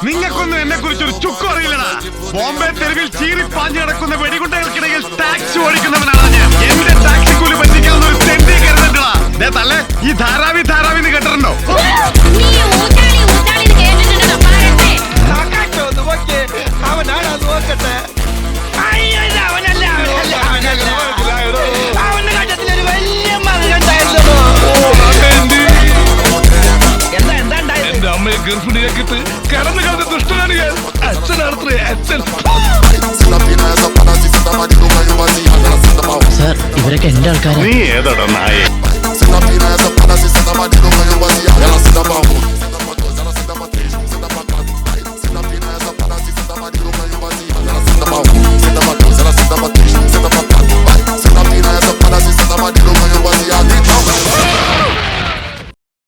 നിങ്ങൾക്കൊന്നും എന്നെ കുറിച്ചൊരു ചുക്കും അറിയില്ലടാ. ബോംബെ തെരുവിൽ ചീറി പാഞ്ഞു കിടക്കുന്ന വെടികുണ്ടകൾക്കിടയിൽ ടാക്സി ഓടിക്കുന്നവനാണ് ഞാൻ. എന്റെ ടാക്സി കൂലി പറ്റിക്കാവുന്ന ഒരു തെണ്ടി കരുതണ്ടടാ. തല്ലേ ഈ ധാരാവി കേട്ടിട്ടുണ്ടോ? എന്റെ അമ്മയെ ഗർഭിണിയാക്കിട്ട് കടന്നു കളഞ്ഞ ദുഷ്ടനാണ് ഞാൻ. അച്ഛനാണ് അച്ഛൻ. സാർ, ഇവരൊക്കെ എന്റെ ആൾക്കാരാണ്. നീ ഏതാടാ നായേ?